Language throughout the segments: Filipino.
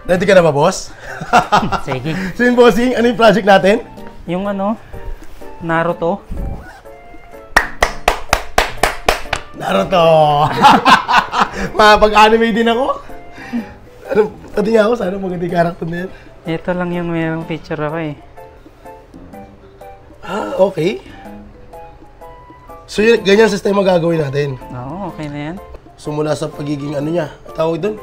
Ready ka na ba, boss? Sige. So yun, bossing, ano yung project natin? Yung ano, Naruto. Naruto! Mapag-anime din ako. Ano, pati nga ako, sana maganda yung character na yan. Ito lang yung mayroong picture ako eh. Ah, okay. So yun, ganyan sistema gagawin natin. Oo, okay na yan. So mula sa pagiging ano niya, tawag doon?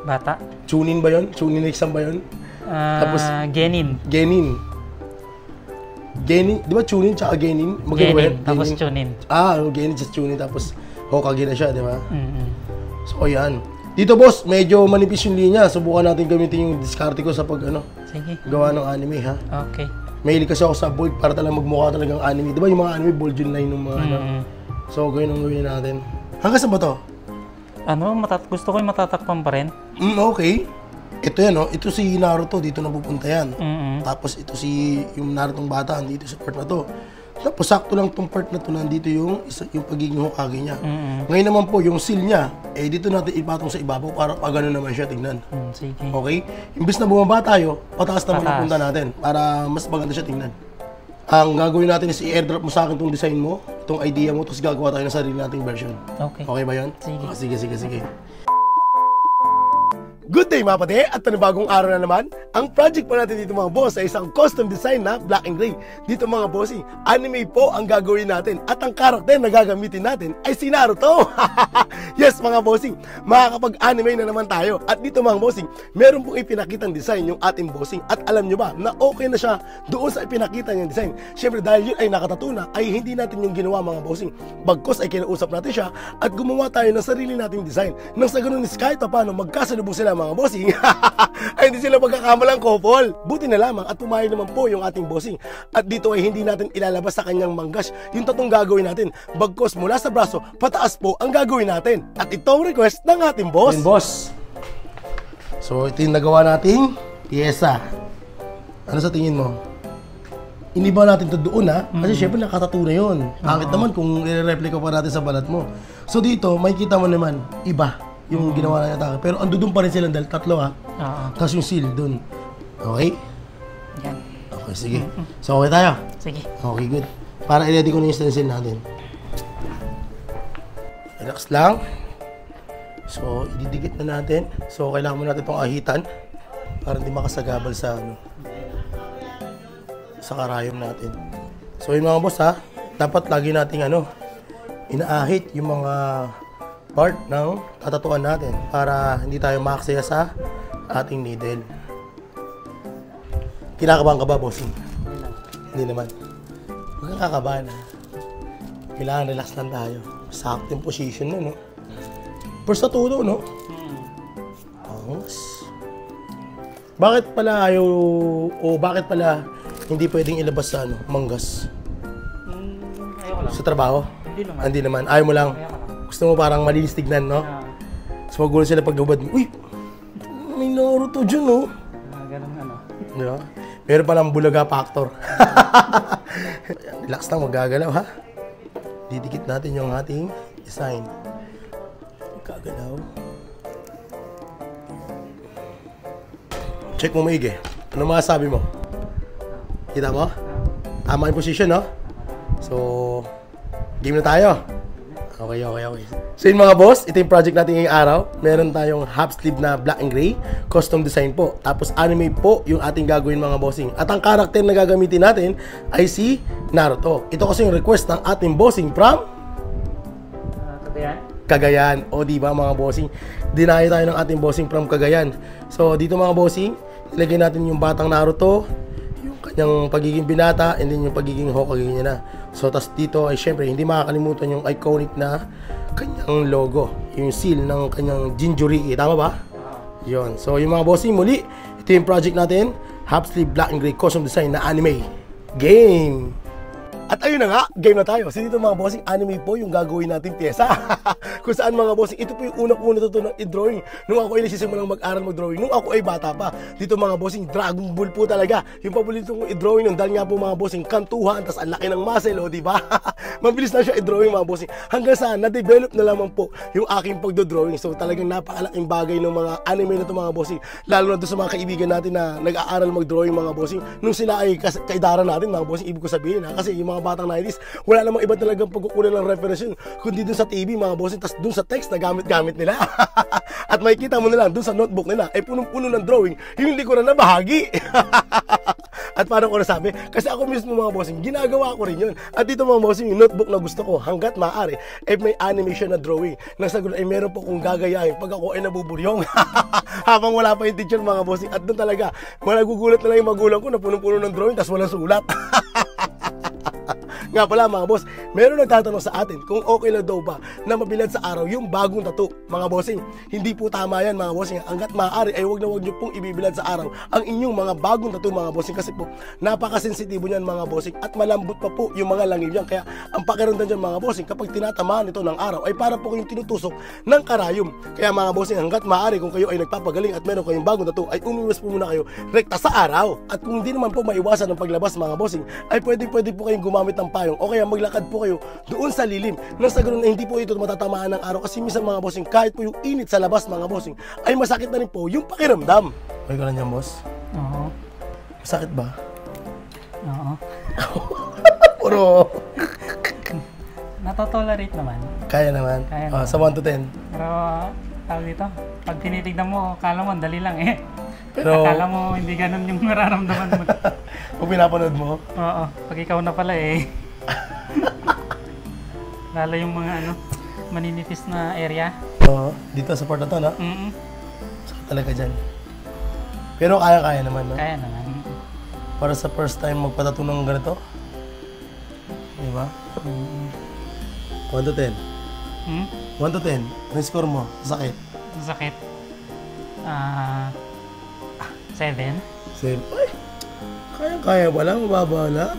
Bata. Chunin ba yun? Chunin exam ba yun? Tapos, Genin. Genin. Genin, di ba chunin tsaka genin? Genin, tapos chunin. Ah, genin tsaka chunin, tapos Hokage na siya, di ba? So ayan. Dito boss, medyo manipis yung linya. Subukan natin gamitin yung diskarte ko sa pag ano, Sige. gawa ng anime ha. Okay. Mahilig kasi ako sa bold para talagang magmukha talagang anime. Di ba yung mga anime, bold yung line ng mga ano. So gawin ang gawin natin. Hanggang saan ba to? Ano, gusto ko yung matatakpan pa rin. Okay. Ito yan, oh. Ito si Naruto, dito napupunta yan. Tapos Tapos ito si yung Narutong bata, dito sa part na to. Tapos sakto lang tong part na to, nandito yung pagiging Hokage niya. Ngayon naman po, yung seal niya, eh dito natin ipatong sa ibabaw para pag ano naman siya, tignan. sige. Okay? Imbis na bumaba tayo, pataas naman ang punta natin para mas maganda siya tingnan. Ang gagawin natin is i-airdrop mo sa akin itong design mo, itong idea mo, tapos gagawa tayo ng sarili nating version. Okay. Okay ba yun? Sige. Sige. Good day mga pati at panibagong araw na naman. Ang project po natin dito mga boss ay isang custom design na black and gray. Dito mga bossing, anime po ang gagawin natin at ang karakter na gagamitin natin ay si Naruto. Yes mga bossing, makakapag-anime na naman tayo. At dito mga bossing, meron pong ipinakitang design yung ating bossing. At alam nyo ba na okay na siya doon sa ipinakita niyang design. Siyempre dahil yun ay nakatatuna ay hindi natin yung ginawa mga bossing. Bagkos ay kinausap natin siya at gumawa tayo ng sarili nating design. Nang sa ganun is kahit paano magkasalubong sila mga bossing ay hindi sila magkakamalang couple. Buti na lamang at pumayag naman po yung ating bossing. At dito ay hindi natin ilalabas sa kanyang manggas yung tatong gagawin natin. Bagkos mula sa braso, pataas po ang gagawin natin. At itong request ng ating boss. Boss. So ito yung nagawa nating pyesa. Ano sa tingin mo? Iniba natin ito doon ha. Kasi syempre nakatato na yun. Angit naman kung i-replica pa natin sa balat mo. So dito, makikita mo naman, iba yung ginawa na yata. Pero andun pa rin silang dahil tatlo ha. Tapos yung seal dun. Okay? Yan. Okay, sige. So okay tayo? Sige. Okay, good. Para i-ready ko na yung stencil natin. Relax lang. So, ididikit na natin. So, kailangan mo natin itong ahitan para hindi makasagabal sa ano, sa karayom natin. So, yun mga boss ha, dapat lagi nating ano, inaahit yung mga part ng tatatuan natin para hindi tayo makaksaya sa ating needle. Kinakabahan ka ba, bossing? Hindi naman. Huwag kang kakabahan ha. Kailangan relax lang tayo. Sakto yung position mo, no? First sa tulo, no? Angas. Bakit pala ayaw, o bakit pala hindi pwedeng ilabas sa ano, manggas? Ayoko lang. Sa trabaho? Hindi naman. Hindi naman. Ayaw mo lang. Gusto mo parang malinis tignan, no? So magulo sila pag hubad mo. Uy! May Naruto dyan, no? Ganun ano. Di ba? Meron palang bulaga factor. Relax lang, magagalaw, ha? Didikit natin yung ating design. Magagalaw. Check mo maigi. Ano masasabi mo? Kita mo? Tama yung position, no? So, game na tayo. Okay. So yun mga boss, ito yung project natin ngayong araw. Meron tayong half sleeve na black and gray, custom design po. Tapos anime po yung ating gagawin mga bossing. At ang karakter na gagamitin natin ay si Naruto. Ito kasi yung request ng ating bossing from Cagayan. O diba mga bossing, dinayo tayo ng ating bossing from Cagayan. So dito mga bossing, ilagay natin yung batang Naruto, yung kanyang pagiging binata, and then yung pagiging Hokage niya na. So tas dito ay syempre hindi makakalimutan yung iconic na kanyang logo, yung seal ng kanyang Jinchuriki, tama ba? Yon. So yung mga bossing, muli ito yung project natin, half sleeve black and gray custom design na anime game. At ayun na nga, game na tayo. So dito mga bossing, anime po yung gagawin nating pyesa. Kung saan mga bossing, ito po yung unang-una natutunan i-drawing. Nung ako ay nagsisimulang mag-aral mag-drawing, nung ako ay bata pa. Dito mga bossing, Dragon Ball po talaga. Yung paborito kong i-drawing nun, dahil nga po mga bossing, kantuhan, tas ang laki ng muscle, o diba? Mabilis na siya i-drawing mga bossing. Hanggang sa na-develop na lamang po yung aking pagdo-drawing. So talagang napakalaking bagay ng mga anime na to mga bossing. Lalo na doon sa mga kaibigan natin na nag-aaral mag-drawing mga bossing. Nung sila ay kaidaran natin mga bossing, ibig ko sabihin kasi yung mga batang 90s, wala namang iba talagang pagkukunan ng reference yun, kundi doon sa TV mga bossing, tas doon sa text na gamit-gamit nila. At makikita mo na lang doon sa notebook nila ay punong-puno ng drawing yung likuran na bahagi. At paano ko nasabi? Kasi ako mismo mga bossing, ginagawa ko rin yun. At dito mga bossing, yung notebook na gusto ko, hanggat maaari, ay may animation na drawing. Nang sagot ay meron po kong gagayahin pag ako ay nabuburyong. Habang wala pa yung teacher mga bossing. At doon talaga, malagugulat na lang yung magulang ko na punong-puno ng drawing, tas walang sulat. Nga pala mga boss, meron nagtatanong sa atin kung okay lang daw ba na mabilad sa araw yung bagong tattoo. Mga bossing, hindi po tama yan mga bossing. Hanggat maaari ay wag na wag nyo pong ibibilad sa araw ang inyong mga bagong tattoo mga bossing. Kasi po, napakasensitibo niyan mga bossing at malambot pa po yung mga langib yan. Kaya ang pakiramdam dyan mga bossing, kapag tinatamaan ito ng araw ay para po kayong tinutusok ng karayom. Kaya mga bossing, hanggat maaari kung kayo ay nagpapagaling at meron kayong bagong tattoo ay umiwas po muna kayo rekta sa araw. At kung hindi naman po maiwasan ng paglabas mga bossing, ay pwede po kayong gumamit ng payong o kaya maglakad po kayo doon sa lilim nang sa ganun na hindi po ito matatamaan ng araw. Kasi minsan mga bossing, kahit po yung init sa labas mga bossing ay masakit na rin po yung pakiramdam. Okay ka lang yan boss? Oo. Masakit ba? Oo. Puro Natotolerate naman. kaya naman. Kaya Ah, sa 1 to 10. Pero, tawag dito, pag tinitignan mo, akala mo, ang dali lang eh. Pero Akala mo, hindi ganun yung nararamdaman mo. kung pinapanood mo, Oo, pag ikaw na pala eh. Lalo yung mga maninipis na area. dito sa part na to, no? Mm-mm. Sakit talaga dyan. Pero kaya-kaya naman, no? Kaya naman. Para sa first time magpatato ng ganito. Di ba? 1 to 10. Hmm? 1 to 10. Ano yung score mo? Sakit. Sakit. 7. Same. Ay! Kaya-kaya wala, mababa lang.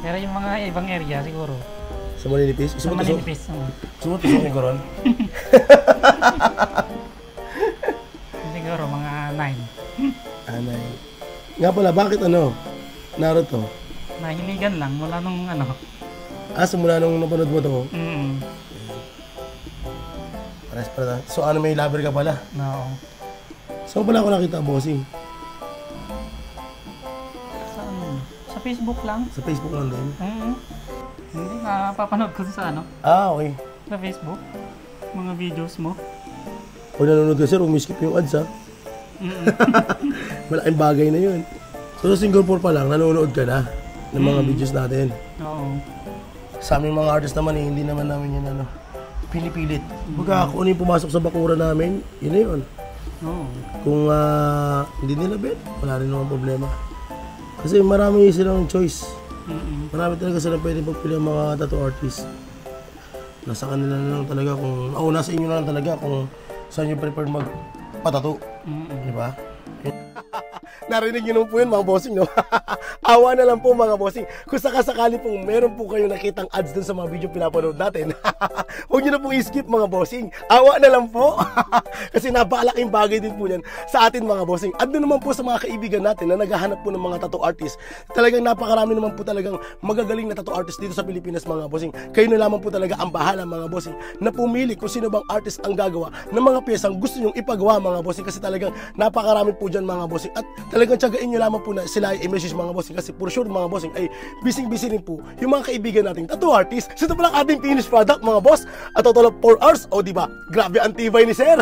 Pero yung mga ibang area siguro. Sa maninipis? Sa maninipis. Sumutusukin ko ron? Siguro mga 9. Anay. Nga pala, bakit Naruto? Nahiligan lang mula nung Simula nung napanood mo to. Mm. Pares pala. So anime lover ka pala? No. Saan pala ako nakita, bossing? Saan? Sa Facebook lang. Sa Facebook lang din? Hindi, papanood ko sa Okay. sa Facebook. Mga videos mo. Kung nanonood ka sir, skip yung ads ha. Malaking bagay na yun. So sa Singapore pa lang, nanonood ka na ng mga videos natin. Oo. Sa aming mga artist naman hindi naman namin yun pinipilit. Pagka kung ano yung pumasok sa bakura namin, yun na yun. Oo. Kung hindi nila bet, wala rin naman problema. Kasi marami silang choice. Marami talaga silang pwede pagpili ang mga tattoo artist. Nasa kanila na lang talaga kung, nasa inyo na lang talaga kung saan nyo prefer magpatato. Di ba? Narinig nyo po yun mga bossing, no? Awa na lang po mga bossing. Kung sakasakali pong meron po kayo nakitang ads dun sa mga video pinapanood natin, huwag nyo na pong i-skip mga bossing. Awa na lang po. Kasi napakalaking bagay din po yan sa atin mga bossing. At doon naman po sa mga kaibigan natin na naghahanap po ng mga tattoo artist, talagang napakarami naman po talagang magagaling na tattoo artist dito sa Pilipinas mga bossing. Kayo na lamang po talaga ang bahala mga bossing na pumili kung sino bang artist ang gagawa ng mga piyesang gusto nyong ipagawa mga bossing. Kasi talagang napakarami po dyan mga bossing. At talagang tiyagain nyo lamang po na sila ay i-message mga bossing. Kasi for sure mga bossing ay busy rin po yung mga kaibigan nating tattoo artist. So ito pala ang ating finished product mga boss. At total of 4 hours. O diba? Grabe ang tibay ni sir.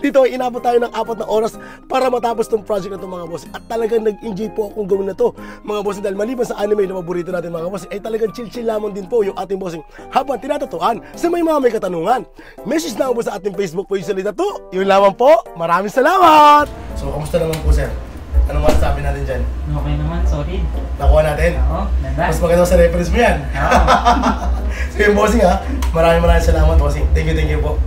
Dito ay inabot tayo ng 4 na oras para matapos tong project na to mga bossing. At talagang nag-enjoy po akong gawin na to mga bossing. Dahil maliban sa anime na paborito natin mga bossing ay talagang chill lamang din po yung ating bossing habang tinatatuan sa may katanungan. Message na po sa ating Facebook page sa Tattoo. Yun lamang po. Maraming salamat! So, kamusta naman po sir? Ano masasabi natin dyan? Okay naman, solid. Nakuha natin? Oo, ganda. Mas maganda sa reference mo yan. Oo. So yung bossing ha, maraming salamat bossing. Thank you po.